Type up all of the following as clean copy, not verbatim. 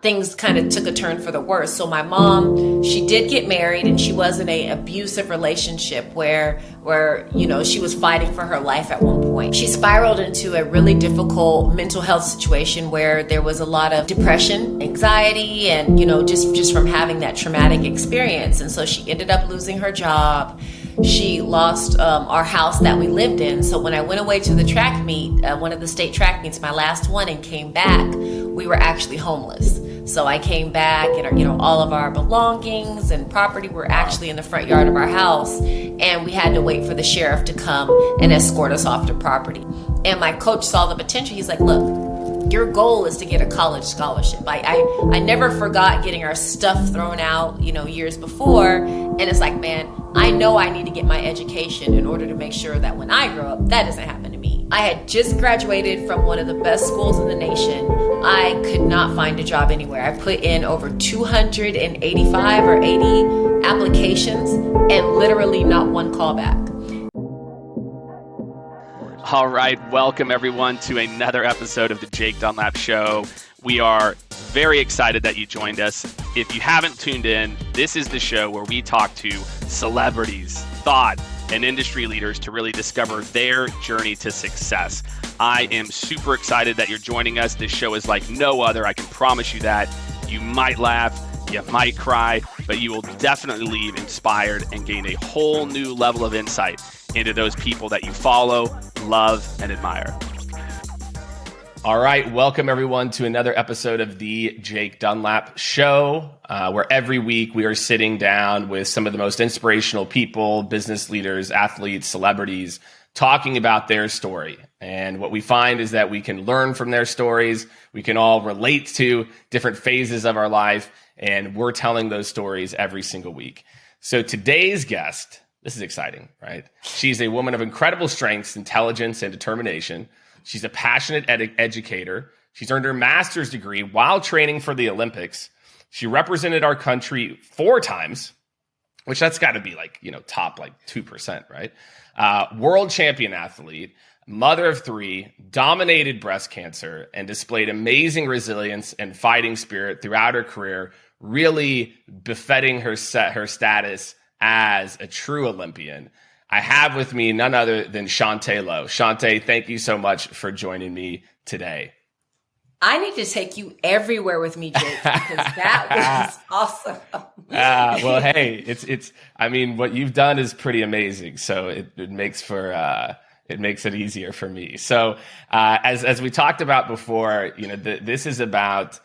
things kind of took a turn for the worse. So my mom, she did get married, and she was in an abusive relationship where she was fighting for her life at one point. She spiraled into a really difficult mental health situation where there was a lot of depression, anxiety, and just from having that traumatic experience. And so she ended up losing her job. She lost our house that we lived in. So when I went away to the track meet, one of the state track meets, my last one, and came back, we were actually homeless. So I came back, and all of our belongings and property were actually in the front yard of our house, and we had to wait for the sheriff to come and escort us off the property. And my coach saw the potential. He's like, look, your goal is to get a college scholarship. I never forgot getting our stuff thrown out, years before. And it's like, man, I know I need to get my education in order to make sure that when I grow up, that doesn't happen to me. I had just graduated from one of the best schools in the nation. I could not find a job anywhere. I put in over 285 or 80 applications and literally not one callback. All right, welcome everyone to another episode of the Jake Dunlap Show. We are very excited that you joined us. If you haven't tuned in, this is the show where we talk to celebrities, thought, and industry leaders to really discover their journey to success. I am super excited that you're joining us. This show is like no other. I can promise you that. You might laugh, you might cry, but you will definitely leave inspired and gain a whole new level of insight into those people that you follow, love, and admire. All right, welcome everyone to another episode of the Jake Dunlap Show, where every week we are sitting down with some of the most inspirational people, business leaders, athletes, celebrities, talking about their story. And what we find is that we can learn from their stories. We can all relate to different phases of our life, and we're telling those stories every single week. So today's guest, this is exciting, right? She's a woman of incredible strengths, intelligence, and determination. She's a passionate educator. She's earned her master's degree while training for the Olympics. She represented our country 4 times, which that's got to be top 2%, right? World champion athlete, mother of 3, dominated breast cancer, and displayed amazing resilience and fighting spirit throughout her career, really befitting her status as a true Olympian. I have with me none other than Chaunte Lowe. Chaunte, thank you so much for joining me today. I need to take you everywhere with me, Jake, because that was awesome. Well, hey, it's. I mean, what you've done is pretty amazing. So it makes it easier for me. So as we talked about before, this is about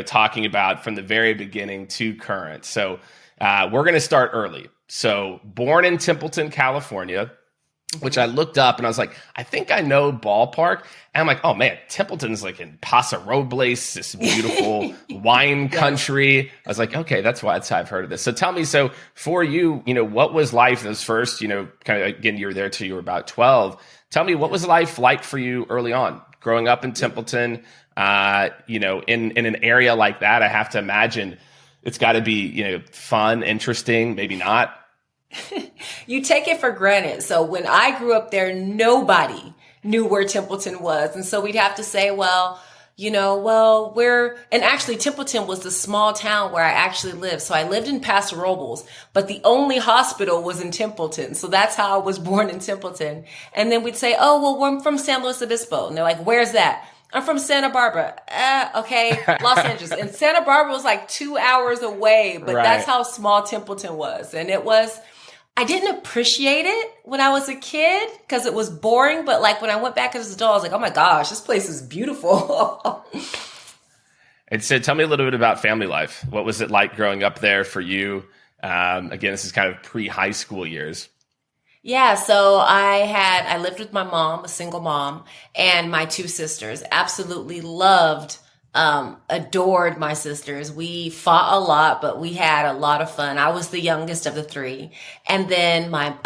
talking about from the very beginning to current. So we're going to start early. So born in Templeton, California, which I looked up and I was like, I think I know ballpark. And I'm like, oh man, Templeton's like in Paso Robles, this beautiful wine country. I was like, okay, that's why I've heard of this. So tell me, so for you, what was life those first, kind of, again, you were there till you were about 12. Tell me, what was life like for you early on, growing up in Templeton, in an area like that? I have to imagine it's got to be, fun, interesting, maybe not. You take it for granted. So when I grew up there, nobody knew where Templeton was. And so we'd have to say, and actually Templeton was the small town where I actually lived. So I lived in Paso Robles, but the only hospital was in Templeton. So that's how I was born in Templeton. And then we'd say, I'm from San Luis Obispo. And they're like, where's that? I'm from Santa Barbara. Okay, Los Angeles. And Santa Barbara was like 2 hours away, but That's how small Templeton was. And I didn't appreciate it when I was a kid because it was boring. But when I went back as an adult, I was like, oh my gosh, this place is beautiful. And so tell me a little bit about family life. What was it like growing up there for you? Again, this is kind of pre-high school years. Yeah, so I lived with my mom, a single mom, and my 2 sisters. Absolutely loved, adored my sisters. We fought a lot, but we had a lot of fun. I was the youngest of the 3. And then my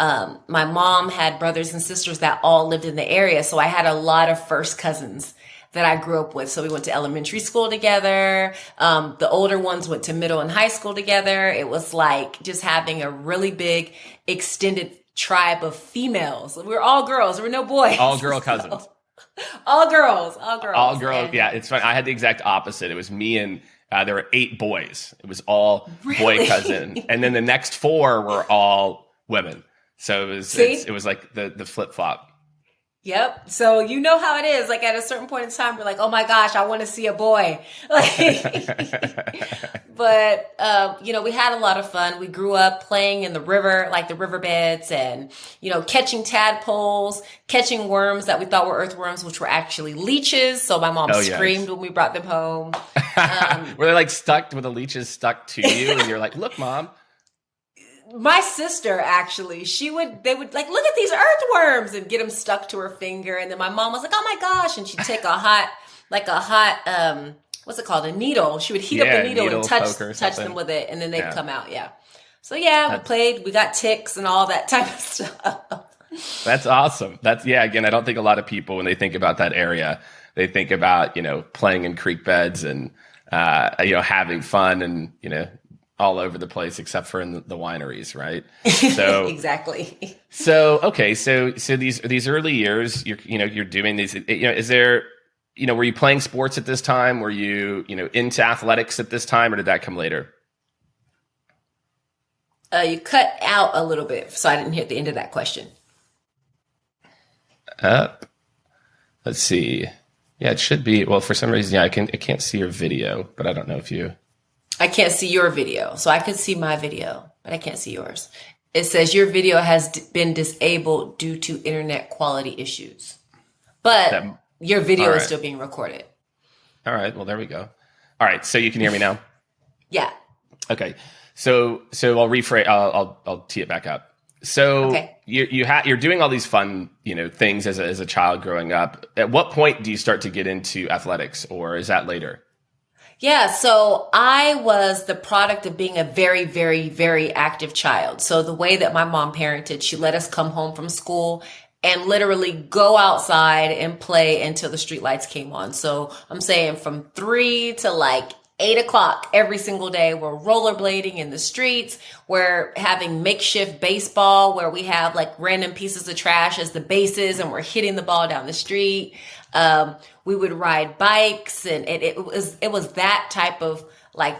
mom had brothers and sisters that all lived in the area. So I had a lot of first cousins that I grew up with. So we went to elementary school together. The older ones went to middle and high school together. It was like just having a really big extended tribe of females. We were all girls. There were no boys. All girl cousins. All girls. Yeah, it's funny. I had the exact opposite. It was me and there were 8 boys. It was all Really? boy cousin. And then the next 4 were all women. So it was like the flip flop. Yep. So you know how it is. Like at a certain point in time, we're like, oh my gosh, I want to see a boy. But, we had a lot of fun. We grew up playing in the river, like the riverbeds and, catching tadpoles, catching worms that we thought were earthworms, which were actually leeches. So my mom screamed when we brought them home. Were they like stuck, were the leeches stuck to you? And you're like, look, Mom. My sister, actually, they would like, look at these earthworms and get them stuck to her finger. And then my mom was like, oh my gosh. And she'd take a hot, what's it called? A needle. She would heat up the needle and touch them with it. And then they'd come out. Yeah. So we played, we got ticks and all that type of stuff. That's awesome. Again, I don't think a lot of people, when they think about that area, they think about, playing in creek beds and, having fun and, all over the place except for in the wineries, right? So exactly. So okay, so these early years, you're doing these. Is there, were you playing sports at this time? Were you into athletics at this time, or did that come later? You cut out a little bit, so I didn't hear the end of that question. Let's see. Yeah, it should be. Well, for some reason, I can't see your video, but I don't know if you. I can't see your video. So I could see my video, but I can't see yours. It says your video has been disabled due to internet quality issues. But your video is still being recorded. All right. Well, there we go. All right. So you can hear me now? Yeah. Okay. So I'll rephrase. I'll tee it back up. So you're doing all these fun, things as a child growing up. At what point do you start to get into athletics, or is that later? Yeah, so I was the product of being a very, very, very active child. So the way that my mom parented, she let us come home from school and literally go outside and play until the street lights came on. So I'm saying from 3 to 8 o'clock every single day, we're rollerblading in the streets. We're having makeshift baseball where we have random pieces of trash as the bases and we're hitting the ball down the street. We would ride bikes, and it was that type of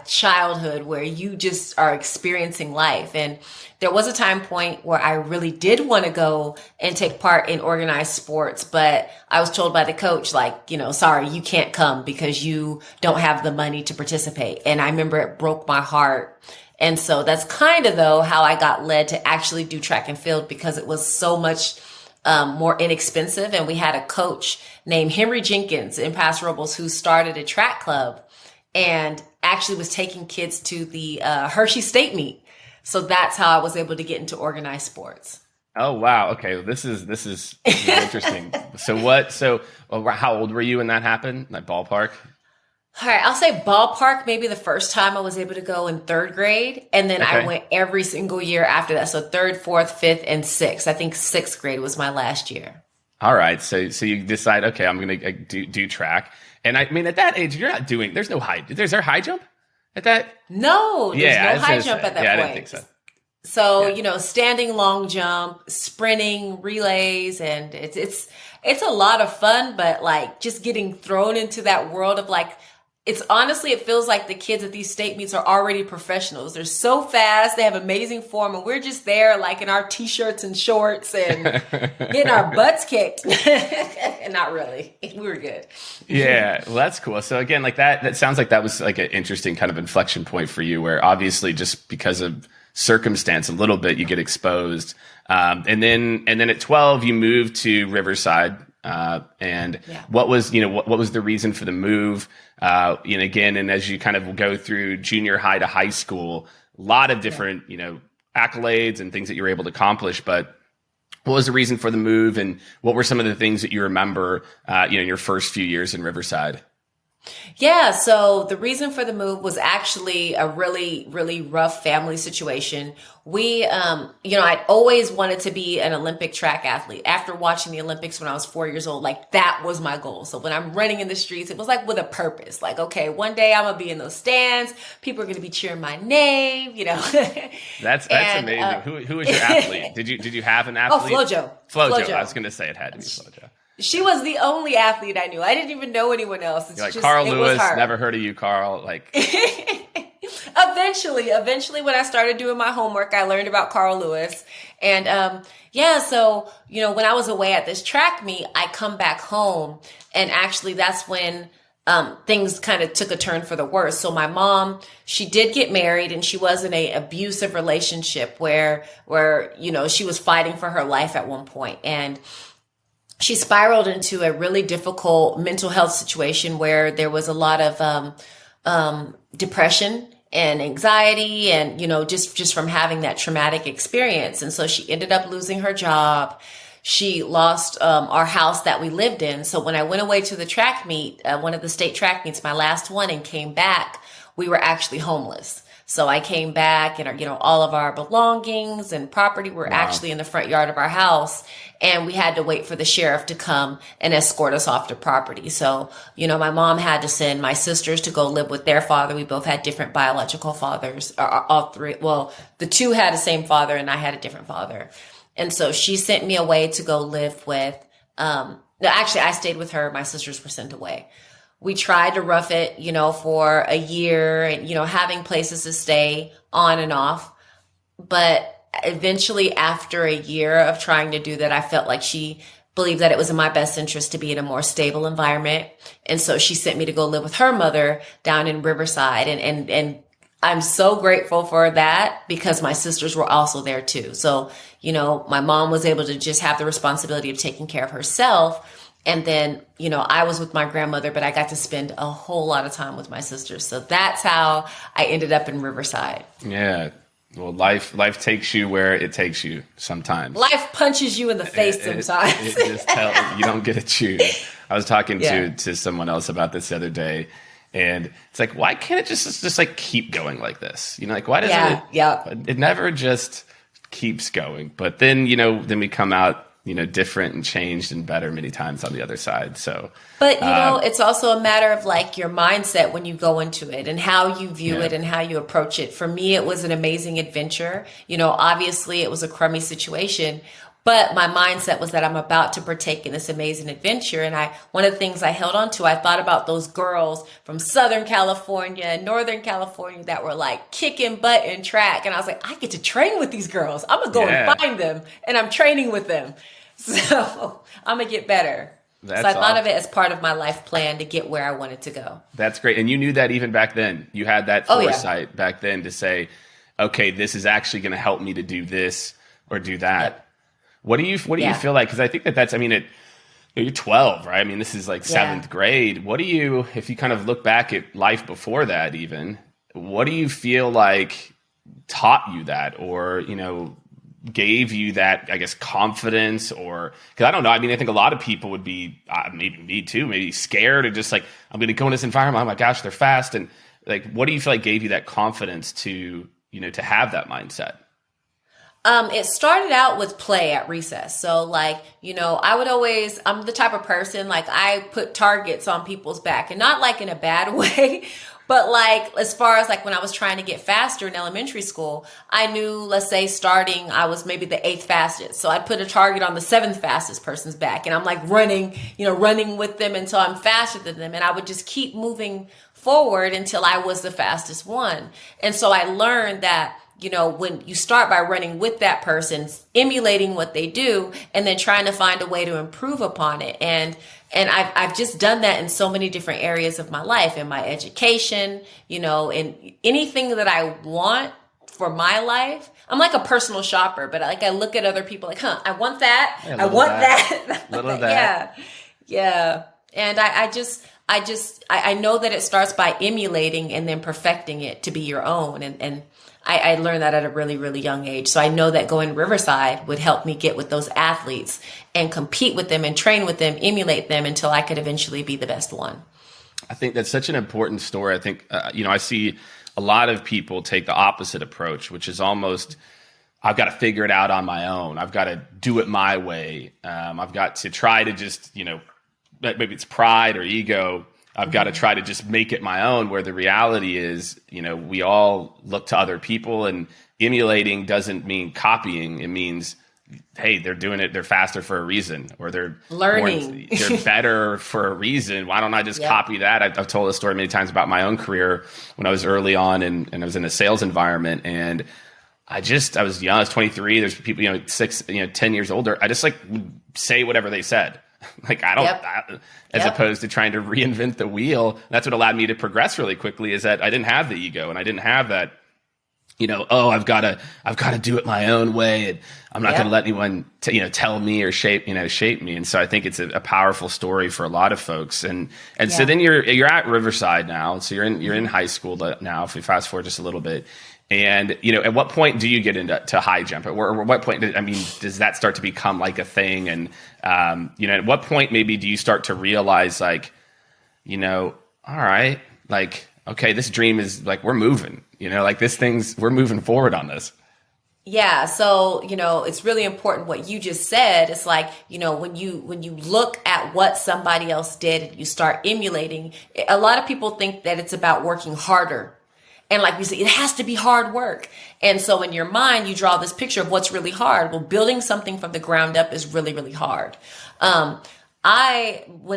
childhood where you just are experiencing life. And there was a time point where I really did want to go and take part in organized sports, but I was told by the coach, sorry, you can't come because you don't have the money to participate. And I remember it broke my heart. And so that's kind of how I got led to actually do track and field, because it was so much more inexpensive. And we had a coach named Henry Jenkins in Paso Robles who started a track club and actually was taking kids to the Hershey State meet. So that's how I was able to get into organized sports. Oh, wow. Okay. This is interesting. So how old were you when that happened? Ballpark? All right, I'll say ballpark, maybe the first time I was able to go in 3rd grade. And then I went every single year after that. So 3rd, 4th, 5th, and 6th. I think 6th grade was my last year. All right. So you decide, okay, I'm going to do track. And I mean, at that age, there's no high. Is there high jump at that? No, there's no high jump at that point. I didn't think so. So, standing long jump, sprinting, relays, and it's a lot of fun, but just getting thrown into that world of it feels like the kids at these state meets are already professionals. They're so fast. They have amazing form. And we're just there in our t-shirts and shorts and getting our butts kicked. And not really. We were good. Yeah. Well, that's cool. So again, that sounds like that was an interesting kind of inflection point for you, where obviously just because of circumstance a little bit, you get exposed. And then at 12, you moved to Riverside. What was the reason for the move? Again, and as you kind of go through junior high to high school, a lot of different, accolades and things that you were able to accomplish, but what was the reason for the move, and what were some of the things that you remember, in your first few years in Riverside? Yeah, so the reason for the move was actually a really, really rough family situation. We, I'd always wanted to be an Olympic track athlete. After watching the Olympics when I was 4 years old, that was my goal. So when I'm running in the streets, it was with a purpose. Okay, one day I'm going to be in those stands. People are going to be cheering my name, That's amazing. Who was your athlete? Did you have an athlete? Oh, Flojo. Flojo. I was going to say it had to be Flojo. She was the only athlete I knew. I didn't even know anyone else. It's You're like, just, Carl it Lewis, was her. never heard of you, Carl. Like, Eventually, when I started doing my homework, I learned about Carl Lewis. And so, when I was away at this track meet, I come back home, and actually that's when things kind of took a turn for the worse. So my mom, she did get married, and she was in a abusive relationship where she was fighting for her life at one point. And she spiraled into a really difficult mental health situation where there was a lot of depression and anxiety and, just from having that traumatic experience. And so she ended up losing her job. She lost our house that we lived in. So when I went away to the track meet, one of the state track meets, my last one, and came back, we were actually homeless. So I came back, and all of our belongings and property were actually in the front yard of our house. And we had to wait for the sheriff to come and escort us off the property. So, my mom had to send my sisters to go live with their father. We both had different biological fathers, all three. Well, the two had the same father, and I had a different father. And so she sent me away to go live with, actually I stayed with her. My sisters were sent away. We tried to rough it, for a year and, having places to stay on and off. But eventually, after a year of trying to do that, I felt like she believed that it was in my best interest to be in a more stable environment. And so she sent me to go live with her mother down in Riverside. And I'm so grateful for that because my sisters were also there too. So, my mom was able to just have the responsibility of taking care of herself. And then, I was with my grandmother, but I got to spend a whole lot of time with my sisters. So that's how I ended up in Riverside. Yeah. Well, life takes you where it takes you sometimes. Life punches you in the face sometimes. It just you don't get to choose. I was talking to someone else about this the other day, and it's like, why can't it just like keep going like this? Why doesn't it? It never just keeps going. But then, then we come out, different and changed and better many times on the other side. So, but it's also a matter of like your mindset when you go into it and how you view it and how you approach it. For me, it was an amazing adventure. Obviously it was a crummy situation, but my mindset was that I'm about to partake in this amazing adventure. And one of the things I held on to, I thought about those girls from Southern California and Northern California that were like kicking butt in track. And I was like, I get to train with these girls. I'm going to go and find them, and I'm training with them. So I'm going to get better. So I thought of it as part of my life plan to get where I wanted to go. That's great. And you knew that even back then. You had that foresight back then to say, okay, this is actually going to help me to do this or do that. Yep. What do you feel like? Because I think that's, you're 12, right? This is like seventh grade. What do you, if you kind of look back at life before that even, what do you feel like taught you that or, gave you that, I guess, confidence? Or, because I don't know, I think a lot of people would be, maybe me too, maybe scared or just like, I'm going to go in this environment. Oh my gosh, they're fast. And like, what do you feel like gave you that confidence to, to have that mindset? It started out with play at recess. So like, I'm the type of person, like I put targets on people's back, and not like in a bad way, but like, as far as like when I was trying to get faster in elementary school, I knew, let's say starting, I was maybe the 8th fastest. So I'd put a target on the 7th fastest person's back, and I'm like running with them until I'm faster than them. And I would just keep moving forward until I was the fastest one. And so I learned that, when you start by running with that person, emulating what they do, and then trying to find a way to improve upon it. And I've just done that in so many different areas of my life, in my education, in anything that I want for my life. I'm like a personal shopper, but I look at other people like, I want that. I want that. Little of that. Yeah. And I know that it starts by emulating and then perfecting it to be your own. And I learned that at a really, really young age. So I know that going Riverside would help me get with those athletes and compete with them and train with them, emulate them until I could eventually be the best one. I think that's such an important story. I think, I see a lot of people take the opposite approach, which is almost, I've got to figure it out on my own. I've got to do it my way. I've got to try to just, maybe it's pride or ego. I've got to try to just make it my own, where the reality is, we all look to other people, and emulating doesn't mean copying. It means hey, they're doing it, they're faster for a reason, or they're learning, they're better for a reason. Why don't I just copy that? I've told this story many times about my own career when I was early on and I was in a sales environment, and I was young, I was 23. There's people, 10 years older. I just would say whatever they said. Like, I don't, as opposed to trying to reinvent the wheel. That's what allowed me to progress really quickly, is that I didn't have the ego and I didn't have that, I've got to do it my own way. And I'm not going to let anyone, tell me or shape me. And so I think it's a powerful story for a lot of folks. And so then you're at Riverside now. So you're in high school now, if we fast forward just a little bit. And, at what point do you get into high jump? At what point, does that start to become like a thing? And, at what point maybe do you start to realize all right, okay, this dream is we're moving, we're moving forward on this. Yeah. So, it's really important what you just said. It's when you look at what somebody else did and you start emulating, a lot of people think that it's about working harder. And like we say, it has to be hard work. And so in your mind, you draw this picture of what's really hard. Well, building something from the ground up is really, really hard. When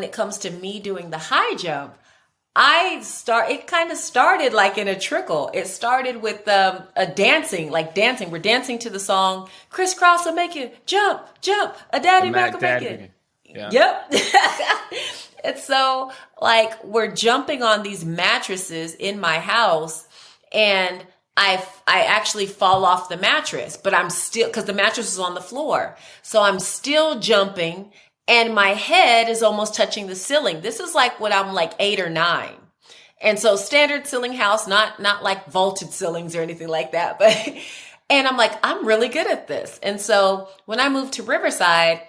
it comes to me doing the high jump, it kind of started like in a trickle. It started with a dancing. We're dancing to the song, crisscross will make you jump, jump, a daddy back will make it. Yeah. Yep. And so we're jumping on these mattresses in my house, and I actually fall off the mattress, but I'm still, because the mattress is on the floor. So I'm still jumping and my head is almost touching the ceiling. This is when I'm 8 or 9. And so standard ceiling house, not like vaulted ceilings or anything like that, but, and I'm really good at this. And so when I moved to Riverside,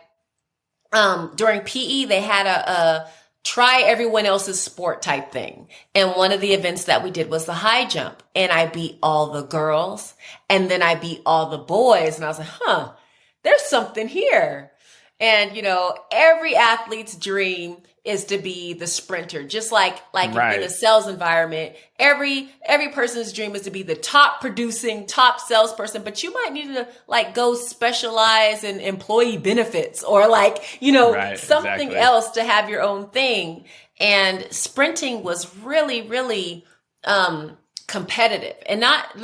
during PE, they had a try everyone else's sport type thing. And one of the events that we did was the high jump. And I beat all the girls and then I beat all the boys. And I was like, there's something here. And, every athlete's dream is to be the sprinter, just like right. In a sales environment, every person's dream is to be the top producing, top salesperson, but you might need to go specialize in employee benefits or right, something exactly. else to have your own thing. And sprinting was really, really, competitive, and not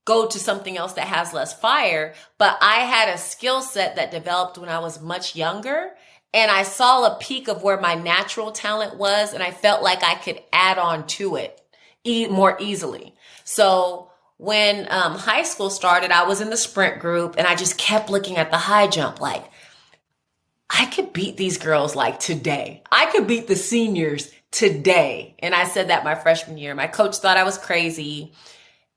go to something else that has less fire, but I had a skill set that developed when I was much younger. And I saw a peak of where my natural talent was, and I felt like I could add on to it more easily. So when high school started, I was in the sprint group, and I just kept looking at the high jump I could beat these girls today. I could beat the seniors today. And I said that my freshman year. My coach thought I was crazy,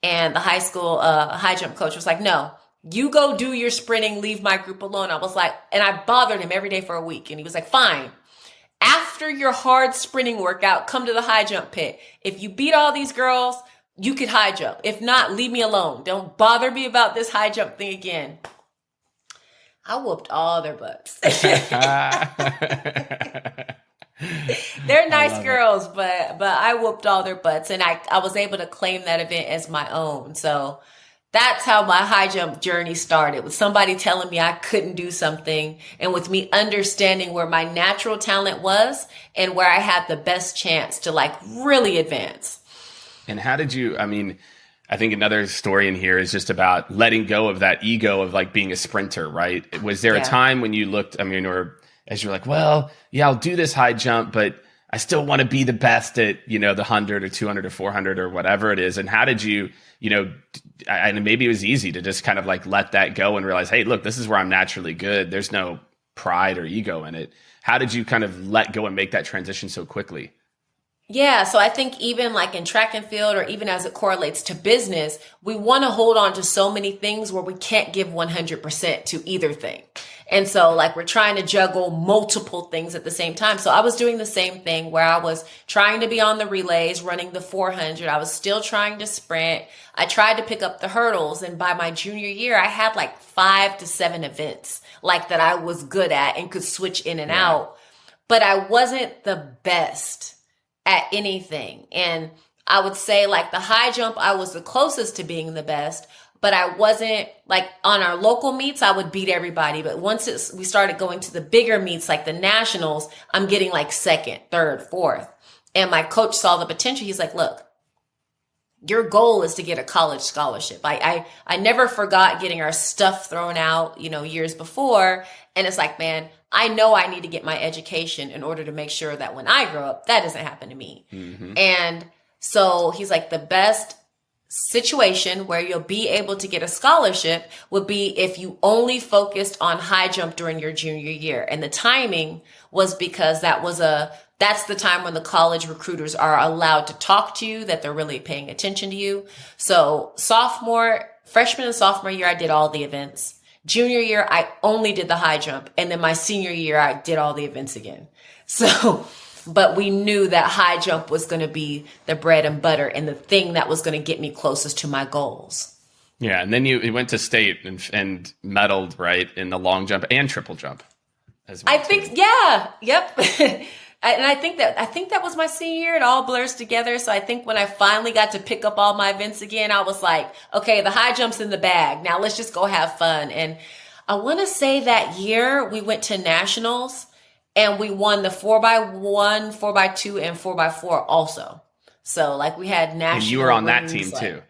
and the high school high jump coach was like, no. You go do your sprinting, leave my group alone. I was and I bothered him every day for a week. And he was like, fine. After your hard sprinting workout, come to the high jump pit. If you beat all these girls, you could high jump. If not, leave me alone. Don't bother me about this high jump thing again. I whooped all their butts. They're nice girls, but I whooped all their butts. And I was able to claim that event as my own. So that's how my high jump journey started, with somebody telling me I couldn't do something, and with me understanding where my natural talent was and where I had the best chance to really advance. And how did you, I think another story in here is just about letting go of that ego of being a sprinter, right? Was there a time when you looked, or as you're well, yeah, I'll do this high jump, but I still want to be the best at, the 100 or 200 or 400 or whatever it is. And how did you, and maybe it was easy to just kind of let that go and realize, hey, look, this is where I'm naturally good. There's no pride or ego in it. How did you kind of let go and make that transition so quickly? Yeah. So I think even in track and field, or even as it correlates to business, we want to hold on to so many things where we can't give 100% to either thing. And so we're trying to juggle multiple things at the same time. So I was doing the same thing where I was trying to be on the relays, running the 400. I was still trying to sprint. I tried to pick up the hurdles. And by my junior year, I had 5 to 7 events that I was good at and could switch in and out. But I wasn't the best at anything. And I would say the high jump, I was the closest to being the best, but I wasn't like on our local meets, I would beat everybody. But once we started going to the bigger meets, like the nationals, I'm getting like second, third, fourth. And my coach saw the potential. He's like, look, your goal is to get a college scholarship. I never forgot getting our stuff thrown out, years before. And it's like, man, I know I need to get my education in order to make sure that when I grow up, that doesn't happen to me. Mm-hmm. And so he's like, the best situation where you'll be able to get a scholarship would be if you only focused on high jump during your junior year. And the timing was because that's the time when the college recruiters are allowed to talk to you, that they're really paying attention to you. So freshman and sophomore year, I did all the events. Junior year, I only did the high jump. And then my senior year, I did all the events again. So, but we knew that high jump was going to be the bread and butter and the thing that was going to get me closest to my goals. Yeah. And then you went to state and medaled, right, in the long jump and triple jump as well. I think, yeah. Yep. And I think that was my senior year. It all blurs together. So I think when I finally got to pick up all my events again, I was like, okay, the high jump's in the bag. Now let's just go have fun. And I want to say that year we went to nationals and we won the 4x1, 4x2, and 4x4 also. So like we had national. And you were on that team too.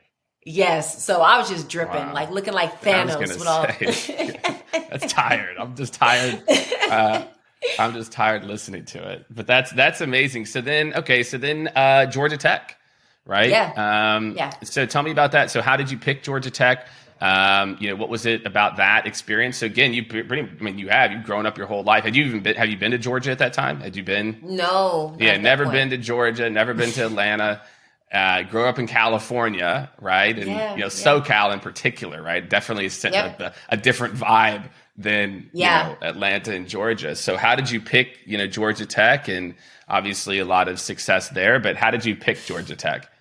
Yes. So I was just dripping, like looking like Thanos. That's tired. I'm just tired. I'm just tired listening to it, but that's amazing. So then Georgia Tech, right? Yeah. So tell me about that. So how did you pick Georgia Tech? What was it about that experience? So again, you've grown up your whole life. Have you been to Georgia at that time? Had you been? No. Yeah. Never been to Georgia, never been to Atlanta. Grew up in California, right? And, SoCal in particular, right? Definitely a different vibe than Atlanta and Georgia. So how did you pick Georgia Tech? And obviously a lot of success there, but how did you pick Georgia Tech?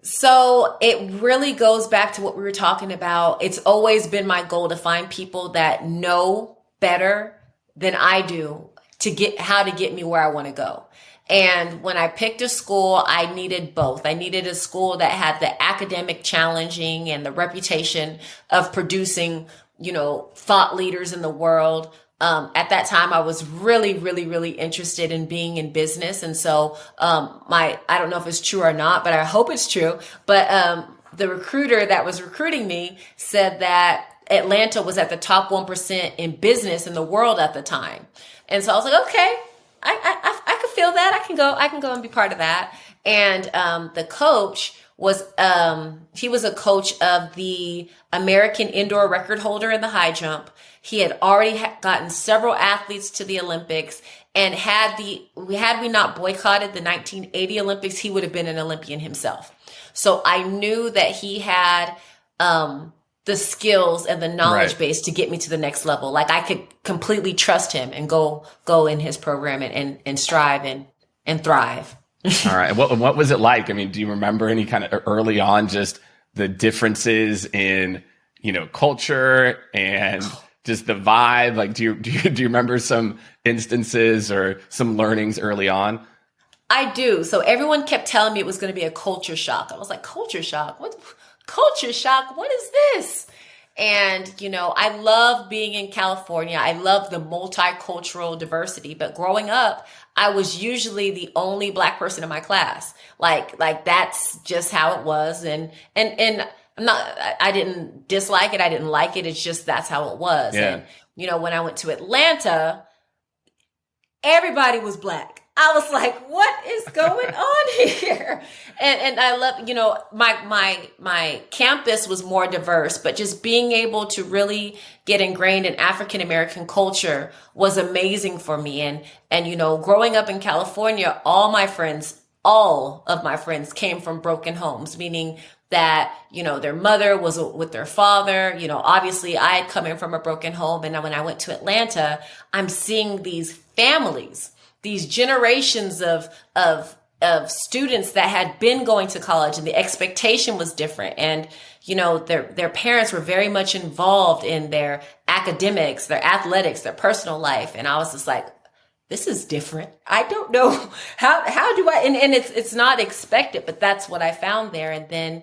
So it really goes back to what we were talking about. It's always been my goal to find people that know better than I do to get me where I want to go. And when I picked a school, I needed both. I needed a school that had the academic challenging and the reputation of producing thought leaders in the world. At that time, I was really, really, really interested in being in business. And so, I don't know if it's true or not, but I hope it's true. But, the recruiter that was recruiting me said that Atlanta was at the top 1% in business in the world at the time. And so I was like, okay, I could feel that. I can go and be part of that. And, the coach was, he was a coach of the American indoor record holder in the high jump. He had already gotten several athletes to the Olympics, and had we not boycotted the 1980 Olympics, he would have been an Olympian himself. So I knew that he had, the skills and the knowledge base to get me to the next level. Like I could completely trust him and go in his program and strive and thrive. All right. What was it like? I mean, do you remember any kind of early on, just the differences in, culture and just the vibe? Like, do you remember some instances or some learnings early on? I do. So everyone kept telling me it was going to be a culture shock. I was like, culture shock? What culture shock? What is this? And, I love being in California. I love the multicultural diversity, but growing up, I was usually the only Black person in my class. Like that's just how it was. And I didn't dislike it. I didn't like it. It's just, that's how it was. Yeah. And, when I went to Atlanta, everybody was Black. I was like, what is going on here? And I love, my campus was more diverse, but just being able to really get ingrained in African American culture was amazing for me. And growing up in California, all of my friends came from broken homes, meaning that, their mother was with their father. Obviously I had come in from a broken home. And when I went to Atlanta, I'm seeing these families, these generations of students that had been going to college, and the expectation was different. And, their parents were very much involved in their academics, their athletics, their personal life. And I was just like, this is different. I don't know how do I, and it's not expected, but that's what I found there. And then,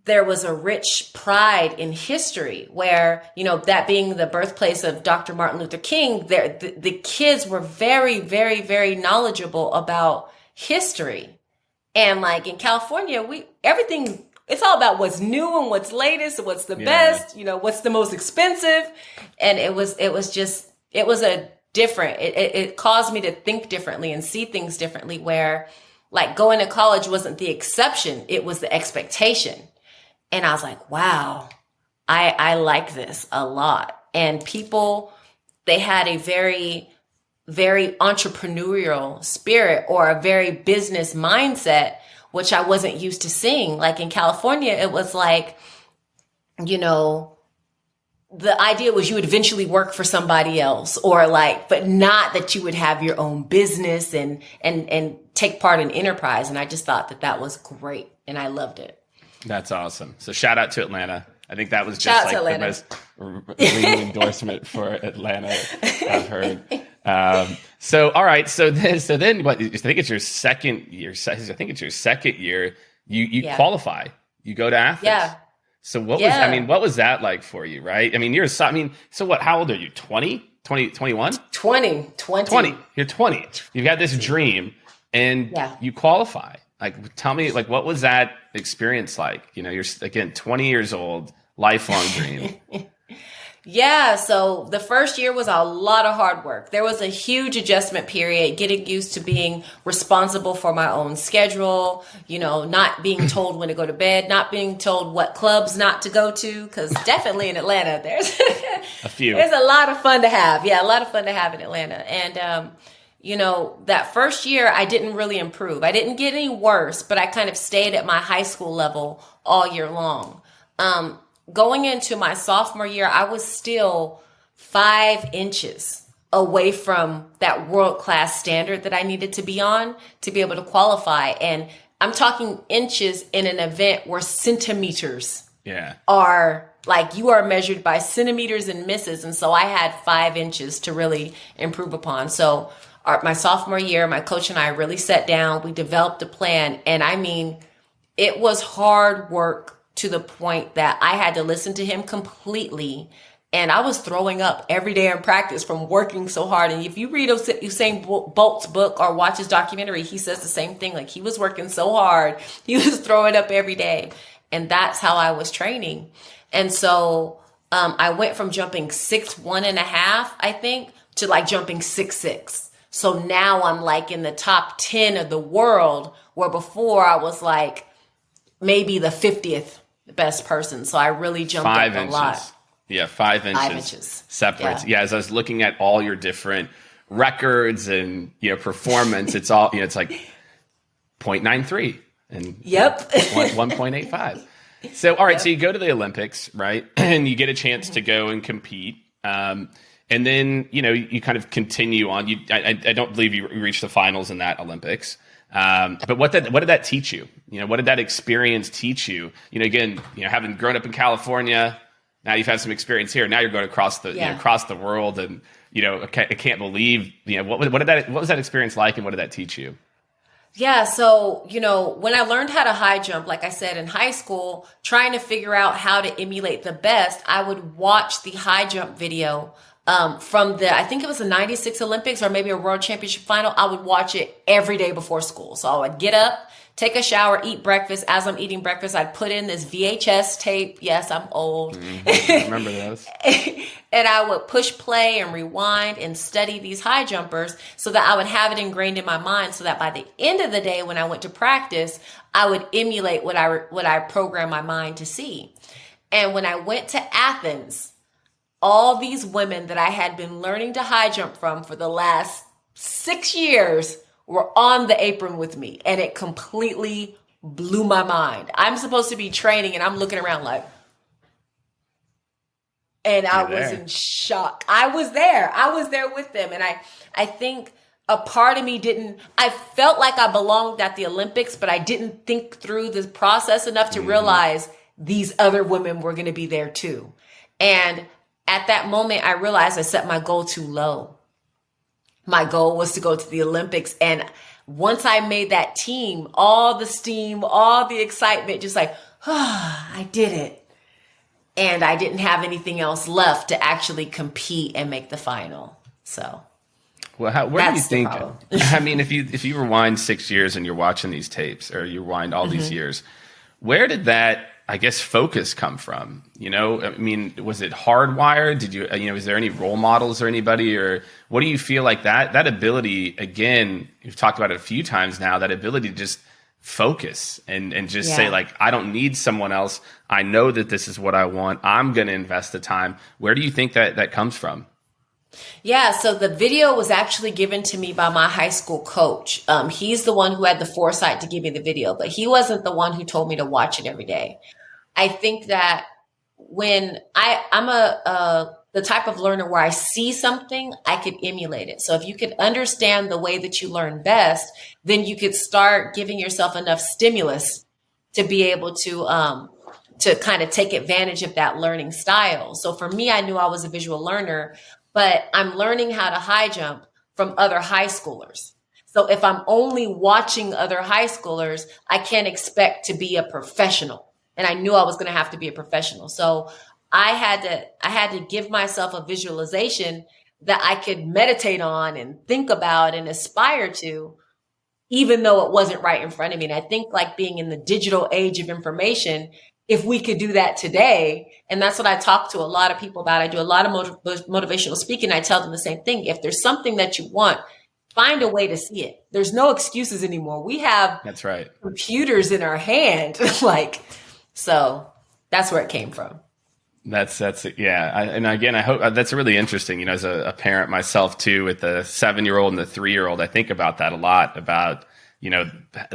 there was a rich pride in history where, that being the birthplace of Dr. Martin Luther King, the kids were very, very, very knowledgeable about history. And like in California, it's all about what's new and what's latest and what's the best, what's the most expensive. And it caused me to think differently and see things differently, where like going to college wasn't the exception. It was the expectation. And I was like, wow, I like this a lot. And people, they had a very, very entrepreneurial spirit or a very business mindset, which I wasn't used to seeing. Like in California, it was like, the idea was you would eventually work for somebody else, or like, but not that you would have your own business and take part in enterprise. And I just thought that was great. And I loved it. That's awesome. So shout out to Atlanta. I think that was just like the most ringing endorsement for Atlanta I've heard. So, all right. So then what, I think it's your second year. You qualify, you go to Athens. Yeah. So what was that like for you? Right. I mean, so what, how old are you? 20, 21? 20. You're 20. You've got this dream and you qualify. Like, tell me, like, what was that experience like? You're, again, 20 years old, lifelong dream. Yeah. So the first year was a lot of hard work. There was a huge adjustment period, getting used to being responsible for my own schedule, not being told when to go to bed, not being told what clubs not to go to. Cause definitely in Atlanta, there's a few, there's a lot of fun to have. Yeah. A lot of fun to have in Atlanta. And, that first year I didn't really improve. I didn't get any worse, but I kind of stayed at my high school level all year long. Going into my sophomore year, I was still 5 inches away from that world-class standard that I needed to be on to be able to qualify. And I'm talking inches in an event where centimeters are like, you are measured by centimeters and misses. And so I had 5 inches to really improve upon. So my sophomore year, my coach and I really sat down, we developed a plan. And I mean, it was hard work to the point that I had to listen to him completely. And I was throwing up every day in practice from working so hard. And if you read Usain Bolt's book or watch his documentary, he says the same thing. Like, he was working so hard, he was throwing up every day. And that's how I was training. And so I went from jumping 6'1.5", I think, to like jumping 6'6". So now I'm like in the top 10 of the world, where before I was like maybe the 50th best person. So I really jumped up a lot. Yeah, 5 inches. 5 inches. Separates. Yeah, as I was looking at all your different records and performance, it's all it's like 0.93 and 1.85. So all right, so you go to the Olympics, right? And you get a chance to go and compete. And then, you kind of continue on. I don't believe you reached the finals in that Olympics. But what did that teach you? What did that experience teach you? Again, having grown up in California, now you've had some experience here. Now you're going across the world, and I can't believe what was that experience like, and what did that teach you? Yeah. So, when I learned how to high jump, like I said, in high school, trying to figure out how to emulate the best, I would watch the high jump video from I think it was the 96 Olympics or maybe a world championship final. I would watch it every day before school. So I would get up, take a shower, eat breakfast. As I'm eating breakfast, I'd put in this VHS tape. Yes, I'm old. I remember those. And I would push play and rewind and study these high jumpers so that I would have it ingrained in my mind, so that by the end of the day, when I went to practice, I would emulate what I programmed my mind to see. And when I went to Athens, all these women that I had been learning to high jump from for the last 6 years were on the apron with me. And it completely blew my mind. I'm supposed to be training and I'm looking around like, and I was in shock. I was there with them. And I think a part of me I felt like I belonged at the Olympics, but I didn't think through the process enough to realize these other women were going to be there too. And at that moment, I realized I set my goal too low. My goal was to go to the Olympics. And once I made that team, all the steam, all the excitement, just like, I did it. And I didn't have anything else left to actually compete and make the final. So, well, where do you think? I mean, if you rewind 6 years and you're watching these tapes, or you rewind all these years, where did that, I guess, focus come from? You know, I mean, was it hardwired? Did you, is there any role models or anybody, or what do you feel like that ability? Again, you've talked about it a few times now. That ability to just focus and just say, like, I don't need someone else. I know that this is what I want. I'm going to invest the time. Where do you think that comes from? Yeah, so the video was actually given to me by my high school coach. He's the one who had the foresight to give me the video, but he wasn't the one who told me to watch it every day. I think that when I'm the type of learner where I see something, I could emulate it. So if you could understand the way that you learn best, then you could start giving yourself enough stimulus to be able to kind of take advantage of that learning style. So for me, I knew I was a visual learner, but I'm learning how to high jump from other high schoolers. So if I'm only watching other high schoolers, I can't expect to be a professional. And I knew I was going to have to be a professional. So I had to give myself a visualization that I could meditate on and think about and aspire to, even though it wasn't right in front of me. And I think, like, being in the digital age of information, if we could do that today, and that's what I talk to a lot of people about. I do a lot of motivational speaking. I tell them the same thing. If there's something that you want, find a way to see it. There's no excuses anymore. We have That's right. computers in our hand. So that's where it came from. That's yeah. And again, I hope that's really interesting. As a parent myself too, with the 7-year-old and the 3-year-old, I think about that a lot, about,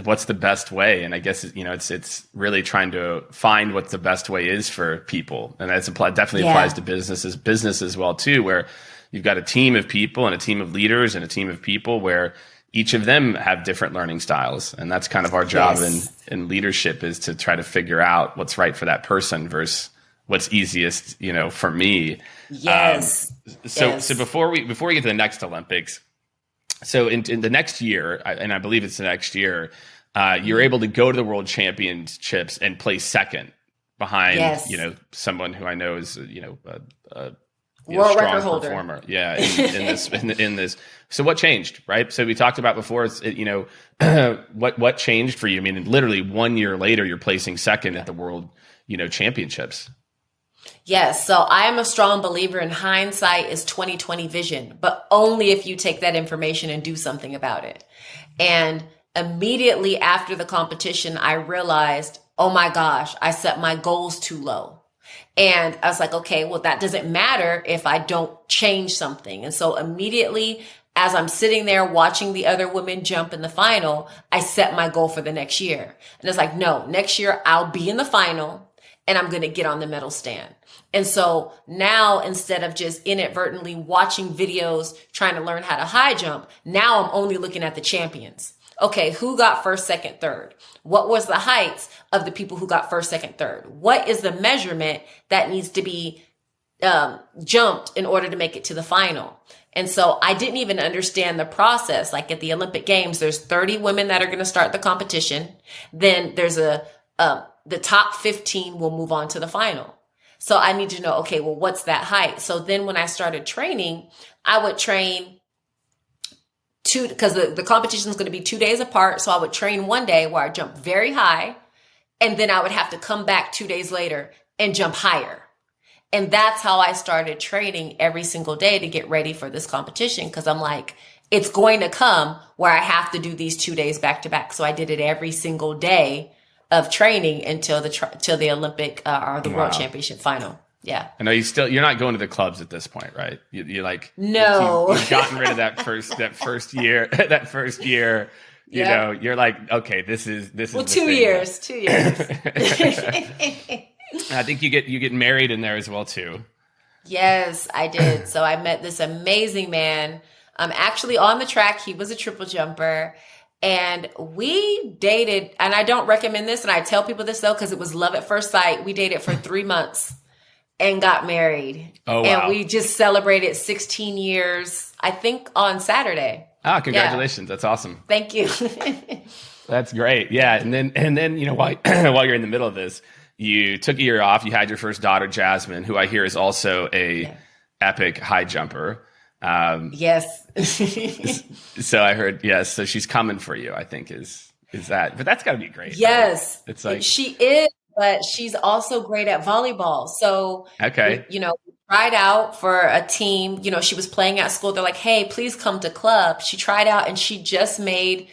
what's the best way. And I guess, it's really trying to find what the best way is for people. And that's definitely applies to business as well too, where you've got a team of people and a team of leaders and a team of people where each of them have different learning styles. And that's kind of our job in leadership, is to try to figure out what's right for that person versus what's easiest, for me. Yes. So before we get to the next Olympics, so in the next year, and I believe it's the next year, you're able to go to the World Championships and place second behind, someone who I know is, a world strong record holder. Performer. Yeah. In this. So what changed, right? So we talked about before, what changed for you? I mean, literally 1 year later, you're placing second at the World, Championships. Yes. So I am a strong believer in hindsight is 20/20 vision, but only if you take that information and do something about it. And immediately after the competition, I realized, oh my gosh, I set my goals too low. And I was like, okay, well, that doesn't matter if I don't change something. And so immediately, as I'm sitting there watching the other women jump in the final, I set my goal for the next year. And it's like, no, next year I'll be in the final and I'm going to get on the medal stand. And so now, instead of just inadvertently watching videos trying to learn how to high jump, now I'm only looking at the champions. Okay, who got first, second, third? What was the heights of the people who got first, second, third? What is the measurement that needs to be jumped in order to make it to the final? And so I didn't even understand the process. Like at the Olympic Games, there's 30 women that are going to start the competition. Then there's the top 15 will move on to the final. So I need to know, okay, well, what's that height? So then when I started training, I would train because the competition is going to be 2 days apart. So I would train one day where I jump very high, and then I would have to come back 2 days later and jump higher. And that's how I started training every single day to get ready for this competition. Because I'm like, it's going to come where I have to do these 2 days back to back. So I did it every single day of training until the Olympic or the World Championship final. Yeah. I know you're not going to the clubs at this point, right? You're like, no, you've gotten rid of that first year, you're like, okay, this is, well, 2 years, 2 years. I think you get married in there as well too. Yes, I did. So I met this amazing man. Actually on the track, he was a triple jumper. And we dated, and I don't recommend this, and I tell people this though, because it was love at first sight. We dated for 3 months and got married. Oh, wow. And we just celebrated 16 years, I think, on Saturday. Congratulations. Yeah. That's awesome. Thank you. That's great. Yeah. And then, while, while you're in the middle of this, you took a year off. You had your first daughter, Jasmine, who I hear is also a epic high jumper. Yes. So I heard, yes. So she's coming for you, I think is that, but that's gotta be great. Yes. Right? It's like, she is, but she's also great at volleyball. So, okay. we tried out for a team, she was playing at school. They're like, hey, please come to club. She tried out and she just made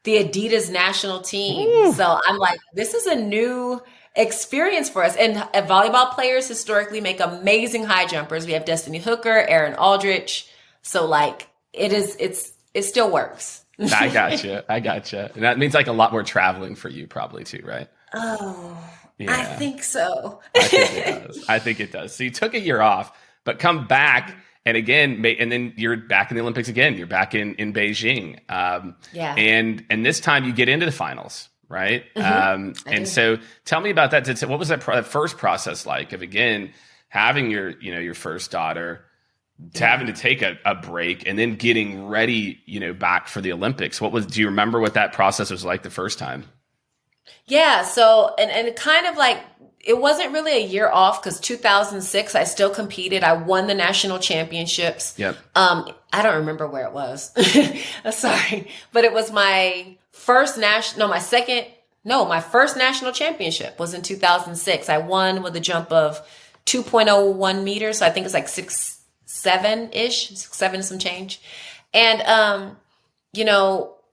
the Adidas national team. Ooh. So I'm like, this is a new experience for us. And volleyball players historically make amazing high jumpers. We have Destiny Hooker, Aaron Aldrich. So like it still works. I gotcha. And that means like a lot more traveling for you probably too, right? Oh, yeah. I think so. I think it does. So you took a year off, but come back and again, and then you're back in the Olympics again. You're back in Beijing. And this time you get into the finals, right? And so tell me about that. What was that first process like of, again, having your first daughter, to having to take a break and then getting ready, back for the Olympics? Do you remember what that process was like the first time? Yeah. So, and kind of like, it wasn't really a year off because 2006, I still competed. I won the national championships. Yep. I don't remember where it was. Sorry. But it was my first my first national championship was in 2006. I won with a jump of 2.01 meters. So I think it's like 6'7" some change. And,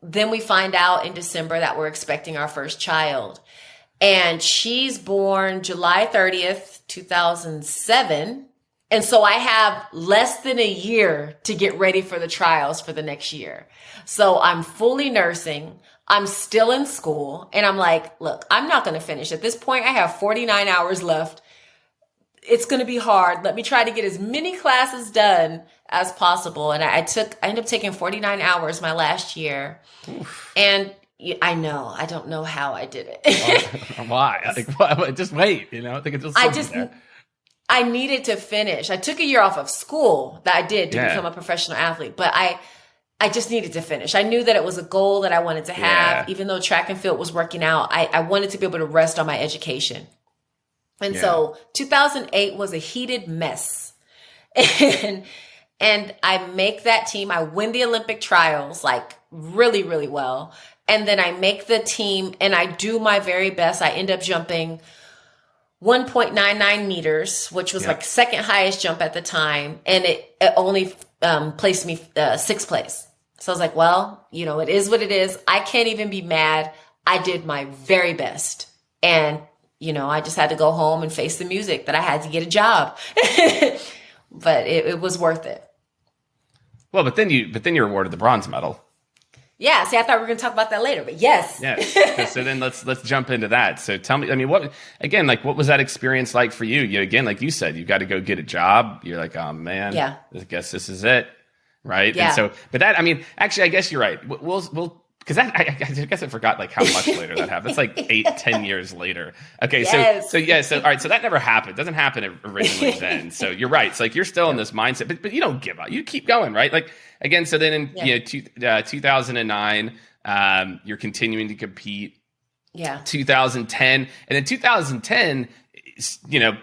then we find out in December that we're expecting our first child. And she's born July 30th, 2007. And so I have less than a year to get ready for the trials for the next year. So I'm fully nursing. I'm still in school. And I'm like, look, I'm not going to finish. At this point, I have 49 hours left. It's going to be hard. Let me try to get as many classes done as possible. And I ended up taking 49 hours my last year. Oof. And I know, I don't know how I did it. Why? Just wait, I think it's I needed to finish. I took a year off of school that I did to become a professional athlete, but I just needed to finish. I knew that it was a goal that I wanted to have. Even though track and field was working out, I wanted to be able to rest on my education. And so 2008 was a heated mess. And I make that team. I win the Olympic trials like really, really well. And then I make the team and I do my very best. I end up jumping 1.99 meters, which was like second highest jump at the time. And it only placed me sixth place. So I was like, well, it is what it is. I can't even be mad. I did my very best. And, I just had to go home and face the music that I had to get a job. But it was worth it. Well, but then you're awarded the bronze medal. Yeah, see, I thought we were going to talk about that later, but yes. Yes. So then let's jump into that. So tell me, what was that experience like for you? Again, like you said, you got to go get a job. You're like, oh man, I guess this is it, right? Yeah. And so, but that, actually, I guess you're right. We'll because I guess I forgot like how much later that happened. It's like 8-10 years later. Okay, yes. So all right, so that never happened. It doesn't happen originally then. So you're right. It's like you're still in this mindset, but you don't give up. You keep going, right? Like again. So then in 2009, you're continuing to compete. Yeah. 2010, and in 2010, you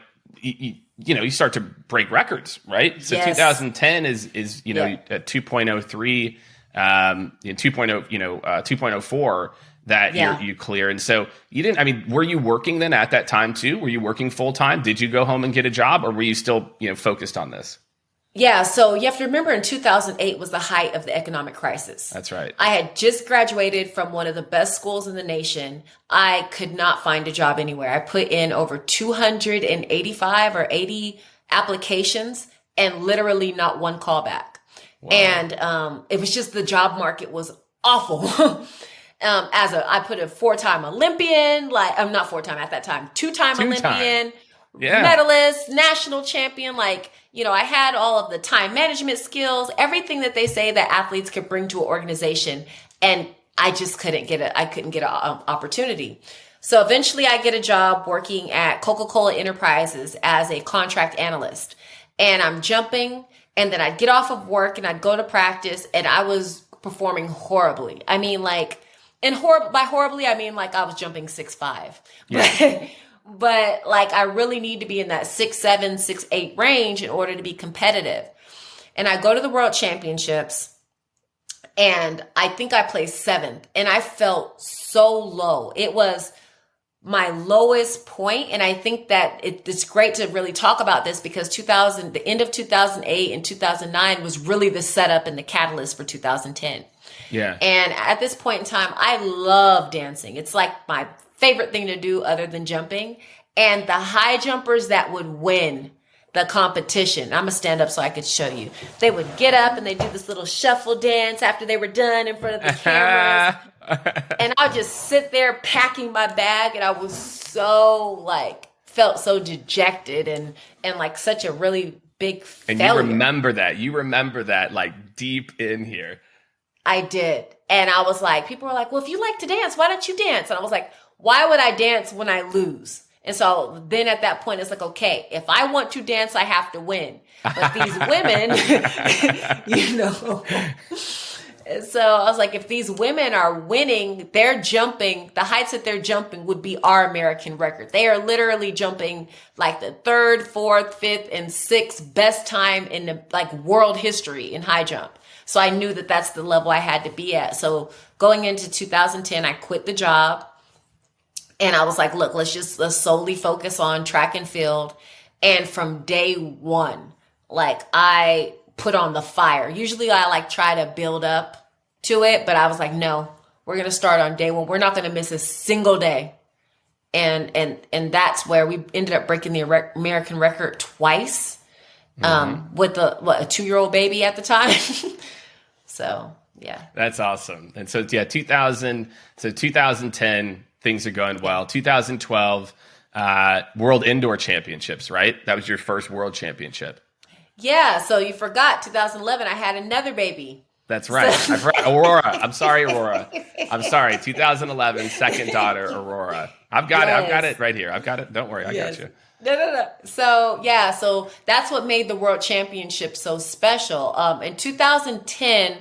start to break records, right? So 2010 is 2.03. 2.04 that you clear. And so you didn't, were you working then at that time too? Were you working full time? Did you go home and get a job, or were you still, focused on this? Yeah. So you have to remember in 2008 was the height of the economic crisis. That's right. I had just graduated from one of the best schools in the nation. I could not find a job anywhere. I put in over 285 or 80 applications and literally not one callback. Wow. And it was just the job market was awful. I put a 4-time Olympian, I'm not 4-time at that time, 2-time Olympian, medalist, national champion. I had all of the time management skills, everything that they say that athletes could bring to an organization. And I just couldn't get an opportunity. So eventually I get a job working at Coca-Cola Enterprises as a contract analyst, and I'm jumping. And then I'd get off of work and I'd go to practice, and I was performing horribly. And by horribly, I mean like I was jumping 6'5". Yeah. But like I really need to be in that 6'7", 6'8" range in order to be competitive. And I go to the World Championships, and I think I placed 7th, and I felt so low. It was my lowest point, and I think that it's great to really talk about this because the end of 2008 and 2009 was really the setup and the catalyst for 2010. Yeah. And at this point in time, I love dancing. It's like my favorite thing to do other than jumping. And the high jumpers that would win the competition, I'm going to stand up so I could show you. They would get up and they do this little shuffle dance after they were done in front of the cameras. And I would just sit there packing my bag, and I was so felt so dejected and like such a really big failure. And you remember that like deep in here. I did. And I was like, people were like, well, if you like to dance, why don't you dance? And I was like, why would I dance when I lose? And so then at that point, it's like, okay, if I want to dance, I have to win. But these women, And so I was like, if these women are winning, they're jumping, the heights that they're jumping would be our American record. They are literally jumping like the 3rd, 4th, 5th, and 6th best time in the world history in high jump. So I knew that that's the level I had to be at. So going into 2010, I quit the job, and I was like, look, let's solely focus on track and field. And from day one, I put on the fire. Usually I try to build up to it, but I was like, no, we're going to start on day one. We're not going to miss a single day. And that's where we ended up breaking the American record twice, with a 2-year-old baby at the time. So, yeah. That's awesome. And so, 2010, things are going well. 2012, World Indoor Championships, right? That was your first World Championship. Yeah, so you forgot 2011, I had another baby. That's right. I forgot Aurora. I'm sorry, Aurora. I'm sorry. 2011, second daughter, Aurora. I've got it. I've got it right here. I've got it. Don't worry. I got you. No. So, yeah, so that's what made the World Championship so special. In 2010,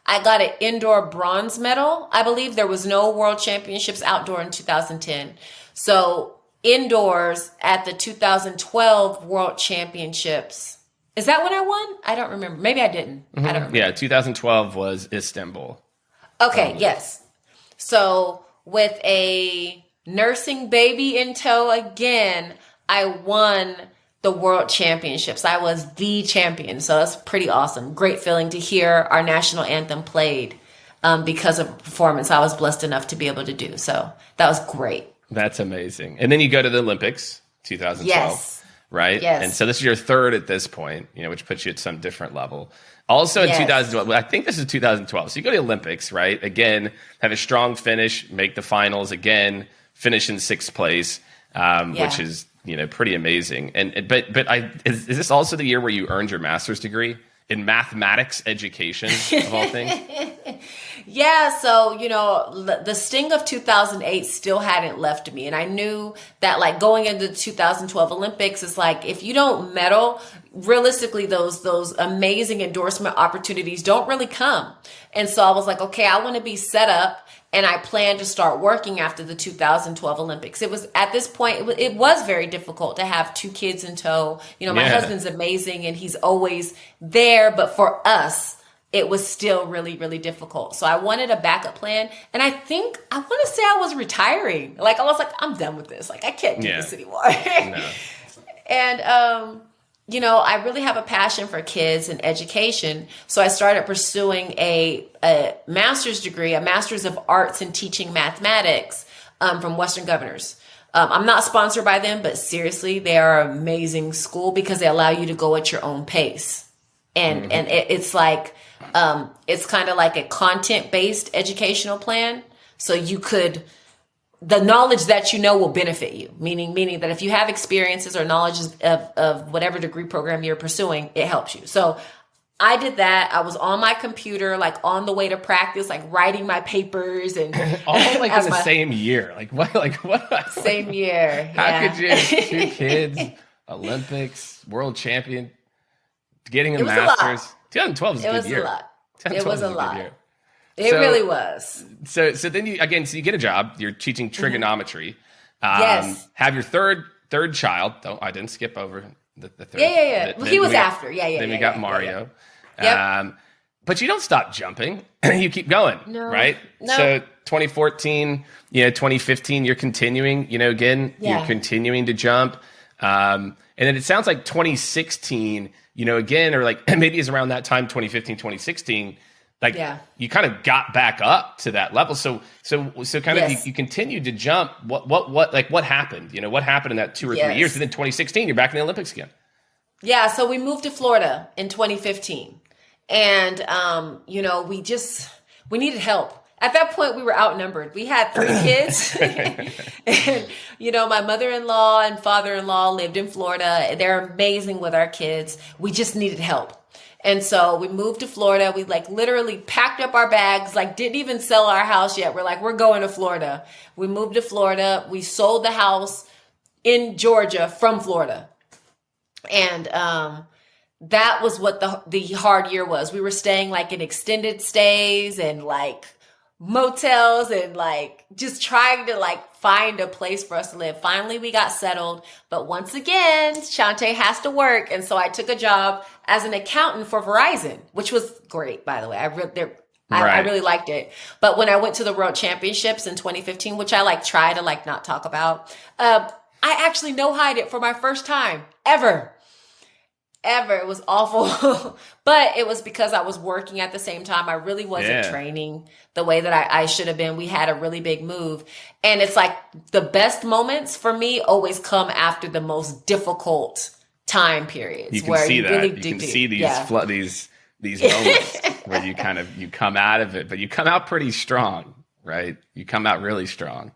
I got an indoor bronze medal. I believe there was no World Championships outdoor in 2010. So indoors at the 2012 World Championships. Is that when I won? I don't remember. Maybe I didn't. I don't remember. Yeah, 2012 was Istanbul. Okay, yes. So with a nursing baby in tow again, I won the World Championships. I was the champion. So that's pretty awesome. Great feeling to hear our national anthem played because of performance I was blessed enough to be able to do. So that was great. That's amazing. And then you go to the Olympics, 2012. Yes. Right? Yes. And so this is your third at this point, which puts you at some different level. Also in 2012, I think this is 2012. So you go to the Olympics, right? Again, have a strong finish, make the finals again, finish in 6th place, which is, pretty amazing. But is this also the year where you earned your master's degree in mathematics education, of all things? Yeah, so, the sting of 2008 still hadn't left me. And I knew that, going into the 2012 Olympics is if you don't medal, realistically, those amazing endorsement opportunities don't really come. And so I was like, okay, I want to be set up. And I plan to start working after the 2012 Olympics. It was at this point, it was very difficult to have 2 kids in tow. My husband's amazing and he's always there. But for us, it was still really, really difficult. So I wanted a backup plan. And I want to say I was retiring. I was like, I'm done with this. I can't do this anymore. No. And, I really have a passion for kids and education. So I started pursuing a master's degree, a master's of arts in teaching mathematics from Western Governors. I'm not sponsored by them, but seriously, they are an amazing school because they allow you to go at your own pace. And it's it's kind of like a content-based educational plan. So the knowledge that will benefit you, meaning that if you have experiences or knowledge of whatever degree program you're pursuing, it helps you. So I did that. I was on my computer, on the way to practice, writing my papers and all in the same year. What? Same year. How could you? 2 kids, Olympics, world champion, getting a master's. 2012 is a good year. It was a lot. It really was. So then you get a job. You're teaching trigonometry. Yes. Have your third child. Oh, I didn't skip over the third. Yeah. Well, he was after. Then we got Mario. Yeah. Yep. But you don't stop jumping. You keep going, right? No. So 2014, 2015, you're continuing, again, you're continuing to jump. And then it sounds like 2016, again, or like maybe it's around that time, 2015, 2016, you kind of got back up to that level. So kind of you continued to jump. What happened? What happened in that 2 or 3 years? And then 2016, you're back in the Olympics again. Yeah. So we moved to Florida in 2015. And, we needed help. At that point, we were outnumbered. We had 3 kids. And, my mother-in-law and father-in-law lived in Florida. They're amazing with our kids. We just needed help. And so we moved to Florida. We literally packed up our bags, didn't even sell our house yet. We're going to Florida. We moved to Florida. We sold the house in Georgia from Florida. And, that was what the hard year was. We were staying in extended stays and motels and just trying to find a place for us to live. Finally, we got settled. But once again, Chaunte has to work. And so I took a job as an accountant for Verizon, which was great, by the way. I really liked it. But when I went to the World Championships in 2015, which I try to not talk about, I actually no-hide it for my first time ever. It was awful, but it was because I was working at the same time. I really wasn't training the way that I should have been. We had a really big move, and it's the best moments for me always come after the most difficult time periods. You can see that. Really you can see these moments where you come out of it, but you come out pretty strong, right? You come out really strong.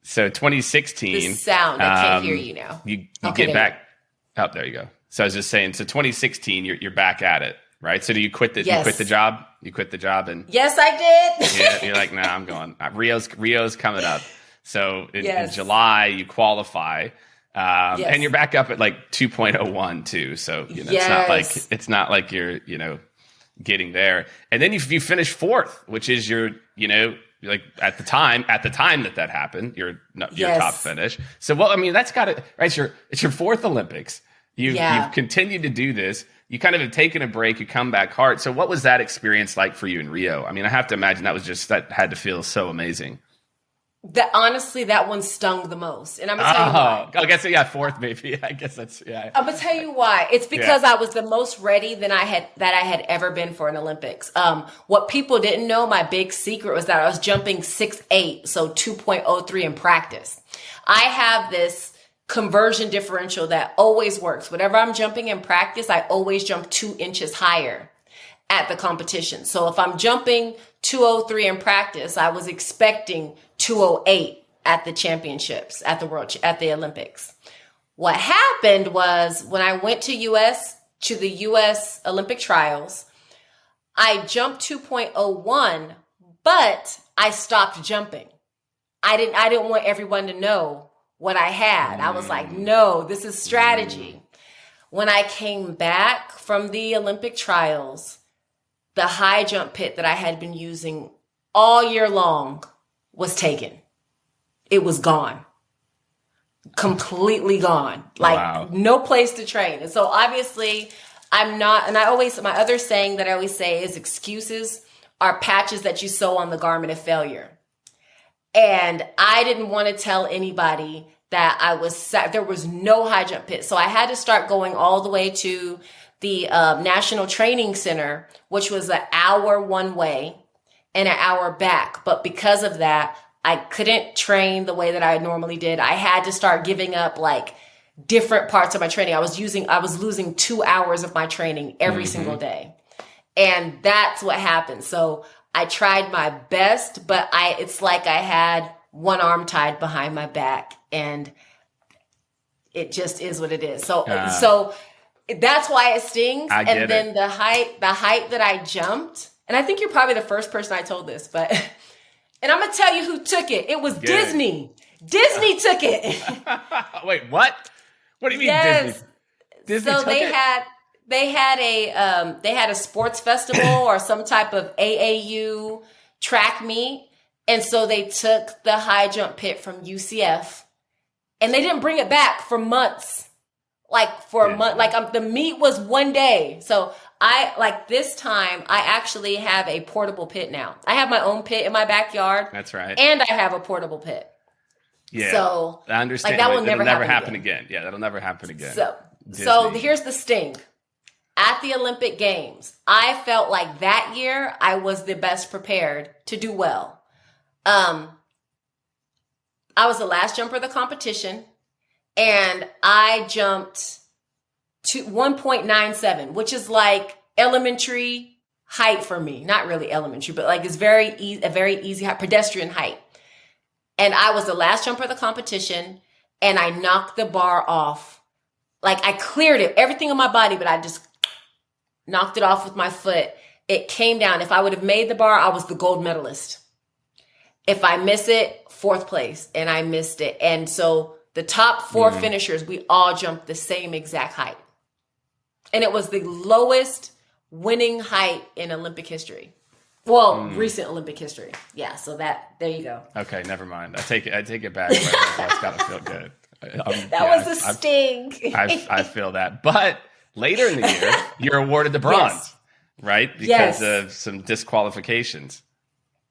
So 2016. The sound, I can't hear you now. You get back. Oh, there you go. So I was just saying, so 2016, you're back at it, right? So do you quit you quit the job? You quit the job and yes, I did. Yeah, you're like, nah, I'm going. Rio's coming up. So in July you qualify, and you're back up at 2.01 too. So it's not like you're getting there. And then you finish 4th, which is your at the time that happened, your top finish. So that's got it right. It's your 4th Olympics. You've continued to do this. You kind of have taken a break. You come back hard. So what was that experience like for you in Rio? I have to imagine that had to feel so amazing. Honestly, that one stung the most. And I'm going to tell you why. I guess, 4th maybe. I guess that's, I'm going to tell you why. It's because I was the most ready that I had ever been for an Olympics. What people didn't know, my big secret was that I was jumping 6'8", so 2.03 in practice. I have this conversion differential that always works. Whenever I'm jumping in practice, I always jump 2 inches higher at the competition. So if I'm jumping 203 in practice, I was expecting 208 at the championships, at the Olympics. What happened was when I went to the US Olympic trials, I jumped 2.01, but I stopped jumping. I didn't want everyone to know what I had. I was like, no, this is strategy. When I came back from the Olympic trials, the high jump pit that I had been using all year long was taken. It was gone. Completely gone. No place to train. And so obviously I'm not, and my other saying that I always say is excuses are patches that you sew on the garment of failure. And I didn't want to tell anybody that there was no high jump pit. So I had to start going all the way to the National Training Center, which was an hour one way and an hour back. But because of that, I couldn't train the way that I normally did. I had to start giving up different parts of my training. I was losing 2 hours of my training every single day. And that's what happened. So I tried my best, but it's like I had one arm tied behind my back, and it just is what it is. So that's why it stings. And then the height that I jumped, and I think you're probably the first person I told this, but, and I'm going to tell you who took it. It was Disney. Disney took it. Wait, what? What do you mean Disney? Disney so took it? they had a sports festival or some type of AAU track meet. And so they took the high jump pit from UCF and they didn't bring it back for months. A month, the meet was one day. So this time I actually have a portable pit now. I have my own pit in my backyard. That's right. And I have a portable pit. Yeah. So I understand. that will never never happen again. Yeah, that'll never happen again. So here's the sting. At the Olympic Games, I felt like that year I was the best prepared to do well. I was the last jumper of the competition, and I jumped to 1.97, which is like elementary height for me. Not really elementary, but like it's a very easy height, pedestrian height. And I was the last jumper of the competition, and I knocked the bar off. Like I cleared it, everything on my body, but I just knocked it off with my foot. It came down. If I would have made the bar, I was the gold medalist. If I miss it, fourth place, and I missed it. And so the top four finishers, we all jumped the same exact height. And it was the lowest winning height in Olympic history. Well, recent Olympic history. Yeah, so there you go. Okay, never mind. I take it back. That's got to feel good. That was a sting. I feel that. But later in the year, you're awarded the bronze, right? Because of some disqualifications.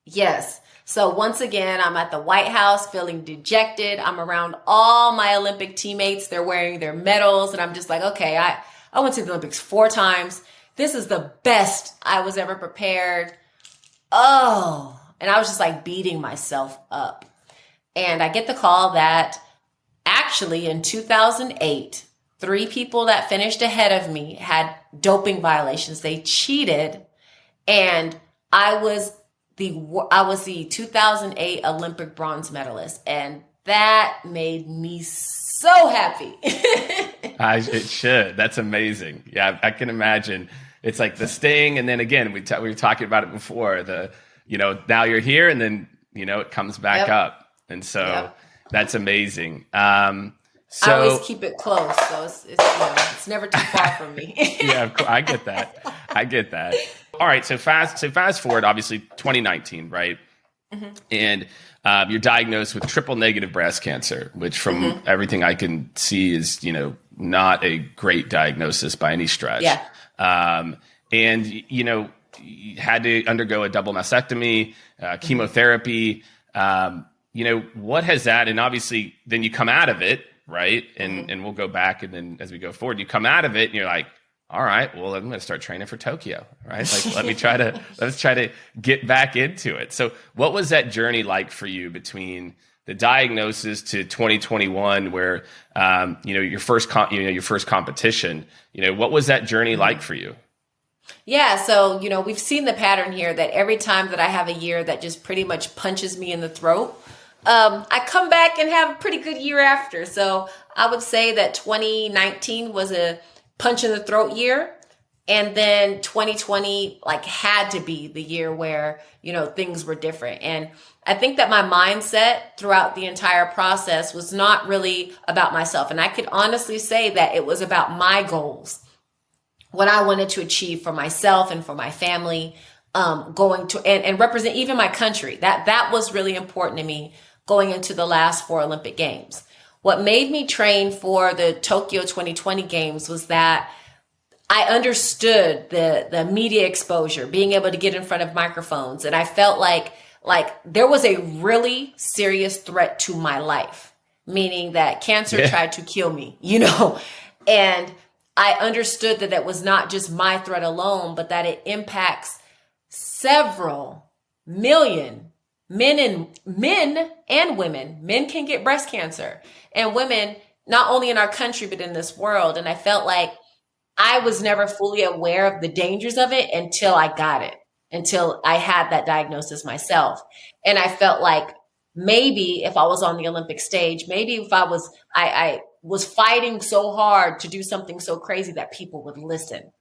Yes. So once again, I'm at the White House feeling dejected. I'm around all my Olympic teammates. They're wearing their medals. And I'm just like, okay, I went to the Olympics 4 times. This is the best I was ever prepared. Oh, and I was just like beating myself up. And I get the call that actually in 2008, 3 people that finished ahead of me had doping violations. They cheated. And I was the 2008 Olympic bronze medalist. And that made me so happy. It should. That's amazing. Yeah, I can imagine. It's like the sting. And then again, we were talking about it before, now you're here and then, it comes back up. And so that's amazing. I always keep it close. So it's never too far from me. Yeah, of course. I get that. All right. So fast forward, obviously 2019, right? Mm-hmm. And you're diagnosed with triple negative breast cancer, which from everything I can see is, not a great diagnosis by any stretch. Yeah. And, you had to undergo a double mastectomy, chemotherapy. What has that, and obviously then you come out of it, right? And we'll go back, and then as we go forward, you come out of it and you're like, all right, well, I'm going to start training for Tokyo, right? Like, let's try to get back into it. So what was that journey like for you between the diagnosis to 2021 where, your first competition, what was that journey like for you? Yeah. So, we've seen the pattern here that every time that I have a year that just pretty much punches me in the throat, I come back and have a pretty good year after. So I would say that 2019 was a punch in the throat year. And then 2020 had to be the year where, things were different. And I think that my mindset throughout the entire process was not really about myself. And I could honestly say that it was about my goals, what I wanted to achieve for myself and for my family, going to and represent even my country. That was really important to me going into the last 4 Olympic Games. What made me train for the Tokyo 2020 Games was that I understood the media exposure, being able to get in front of microphones. And I felt like there was a really serious threat to my life, meaning that cancer tried to kill me, and I understood that was not just my threat alone, but that it impacts several million men and women. Men can get breast cancer, and women, not only in our country, but in this world. And I felt like I was never fully aware of the dangers of it until I got it, until I had that diagnosis myself. And I felt like maybe if I was on the Olympic stage, maybe if I was fighting so hard to do something so crazy that people would listen.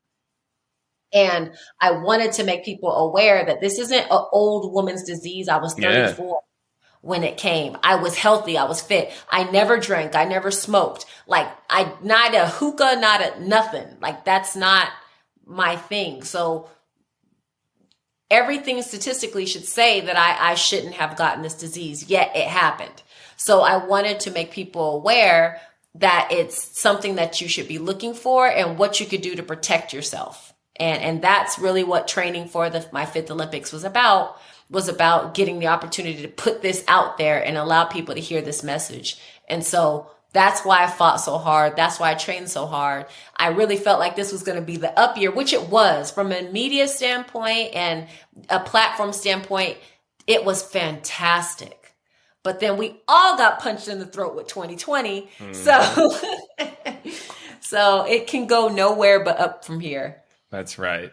And I wanted to make people aware that this isn't an old woman's disease. I was 34 when it came. I was healthy. I was fit. I never drank. I never smoked. Like not a hookah, not a nothing. Like that's not my thing. So everything statistically should say that I shouldn't have gotten this disease, yet it happened. So I wanted to make people aware that it's something that you should be looking for and what you could do to protect yourself. And that's really what training for my 5th Olympics was about getting the opportunity to put this out there and allow people to hear this message. And so that's why I fought so hard. That's why I trained so hard. I really felt like this was going to be the up year, which it was from a media standpoint and a platform standpoint. It was fantastic. But then we all got punched in the throat with 2020. So it can go nowhere but up from here. That's right.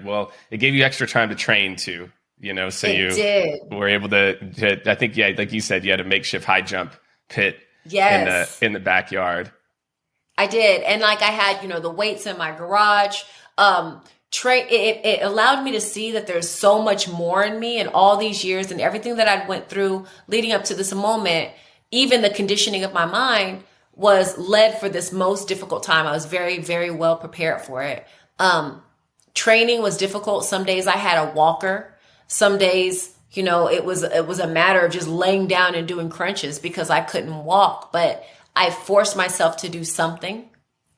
Well, it gave you extra time to train too, so did. Were able to, I think, yeah, like you said, you had a makeshift high jump pit in the backyard. I did. And like I had, the weights in my garage. It allowed me to see that there's so much more in me and all these years and everything that I went through leading up to this moment. Even the conditioning of my mind was led for this most difficult time. I was very, very well prepared for it. Training was difficult. Some days I had a walker. Some days, it was a matter of just laying down and doing crunches because I couldn't walk. But I forced myself to do something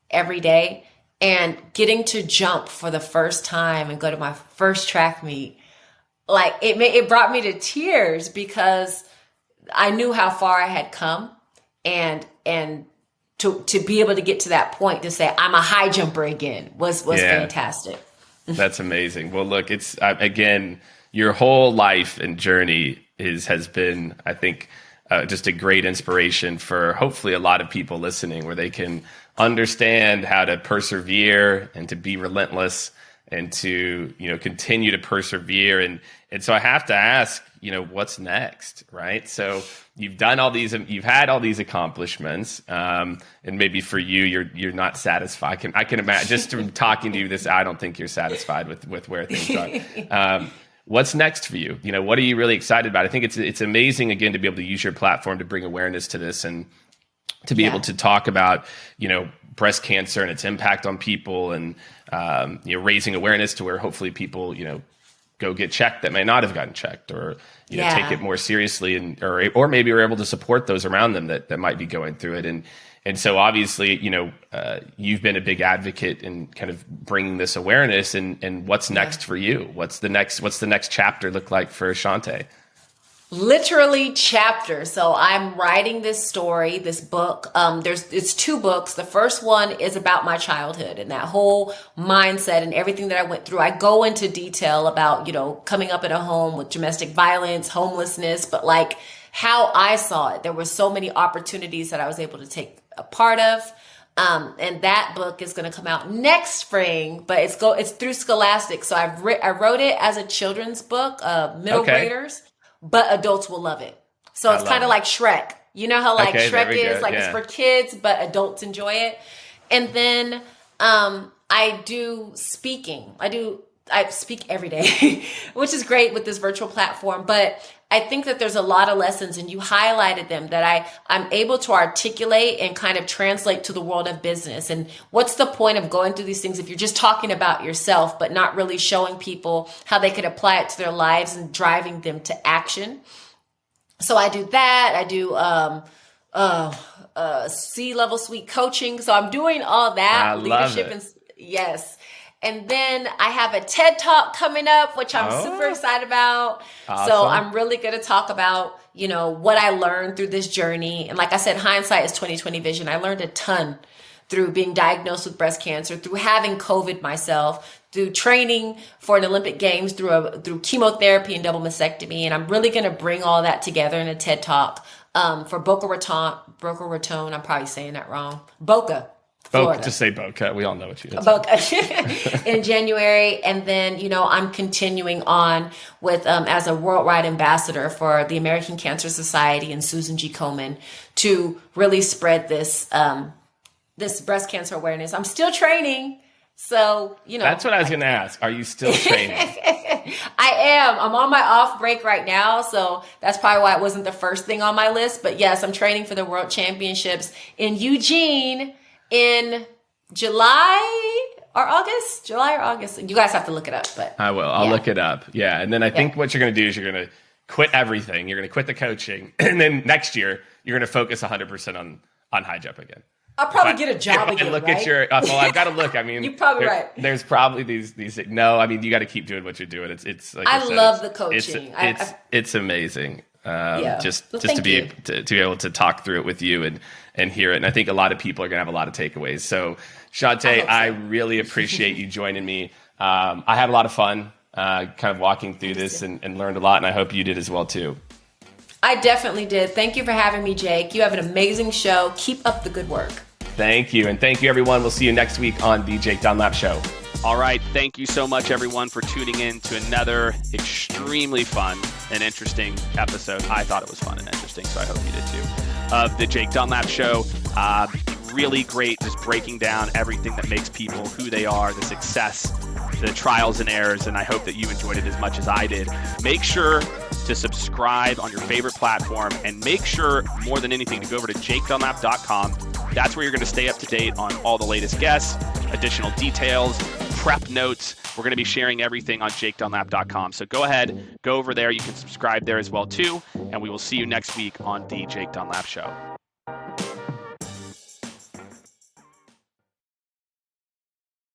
every day. And getting to jump for the first time and go to my first track meet, like it brought me to tears because I knew how far I had come, and to be able to get to that point to say I'm a high jumper again was fantastic. That's amazing. Well, look, it's again, your whole life and journey has been, I think, just a great inspiration for hopefully a lot of people listening, where they can understand how to persevere and to be relentless and to, continue to persevere. And so I have to ask, what's next, right? So you've had all these accomplishments. And maybe for you, you're not satisfied. I can imagine just from talking to you I don't think you're satisfied with where things are. What's next for you? What are you really excited about? I think it's amazing, again, to be able to use your platform to bring awareness to this and to be able to talk about, breast cancer and its impact on people, and, raising awareness to where hopefully people, go get checked that may not have gotten checked, or, take it more seriously, and, or maybe are able to support those around them that might be going through it. And so obviously, you've been a big advocate in kind of bringing this awareness, and what's next for you? What's the next chapter look like for Chaunte? Literally chapter. So I'm writing this story, this book. It's 2 books. The first one is about my childhood and that whole mindset and everything that I went through. I go into detail about, coming up in a home with domestic violence, homelessness, but like how I saw it. There were so many opportunities that I was able to take a part of. And that book is going to come out next spring, but it's through Scholastic. So I wrote it as a children's book, middle graders. But adults will love it. So it's kind of like Shrek. You know how Shrek is? It's for kids, but adults enjoy it. And then I do speaking. I speak every day, which is great with this virtual platform. But I think that there's a lot of lessons, and you highlighted them, that I'm able to articulate and kind of translate to the world of business. And what's the point of going through these things if you're just talking about yourself, but not really showing people how they could apply it to their lives and driving them to action? So I do that. I do C-level suite coaching. So I'm doing all that. Leadership and yes. And then I have a TED Talk coming up, which I'm super excited about. Awesome. So I'm really going to talk about, what I learned through this journey. And like I said, hindsight is 20/20 vision. I learned a ton through being diagnosed with breast cancer, through having COVID myself, through training for an Olympic Games, through chemotherapy and double mastectomy. And I'm really going to bring all that together in a TED Talk for Boca Raton. I'm probably saying that wrong. Boca. Florida. Just say Boca. We all know what you did. Boca in January. And then, I'm continuing on with, as a worldwide ambassador for the American Cancer Society and Susan G. Komen to really spread this, this breast cancer awareness. I'm still training. So, That's what I was going to ask. Are you still training? I am. I'm on my off break right now. So that's probably why it wasn't the first thing on my list. But yes, I'm training for the World Championships in Eugene in July or August. You guys have to look it up. But I will. I'll look it up. Yeah. And then I think what you're going to do is you're going to quit everything. You're going to quit the coaching. And then next year, you're going to focus 100% on high jump again. I'll probably get a job again, look right? at your, well, I've got to look. I mean, you're probably right. There's probably these. No, I mean, you got to keep doing what you're doing. It's like I love the coaching. It's amazing. Just well, to be able to talk through it with you and hear it. And I think a lot of people are going to have a lot of takeaways. So Chaunte, I really appreciate you joining me. I had a lot of fun kind of walking through this and learned a lot. And I hope you did as well too. I definitely did. Thank you for having me, Jake. You have an amazing show. Keep up the good work. Thank you. And thank you, everyone. We'll see you next week on the Jake Dunlap Show. All right. Thank you so much, everyone, for tuning in to another extremely fun and interesting episode. I thought it was fun and interesting, so I hope you did too, of the Jake Dunlap Show. Really great, just breaking down everything that makes people who they are, the success, the trials and errors, and I hope that you enjoyed it as much as I did. Make sure to subscribe on your favorite platform, and make sure, more than anything, to go over to jakedunlap.com. That's where you're going to stay up to date on all the latest guests, additional details, prep notes. We're going to be sharing everything on jakedunlap.com. So go ahead, go over there. You can subscribe there as well too, and we will see you next week on the Jake Dunlap Show.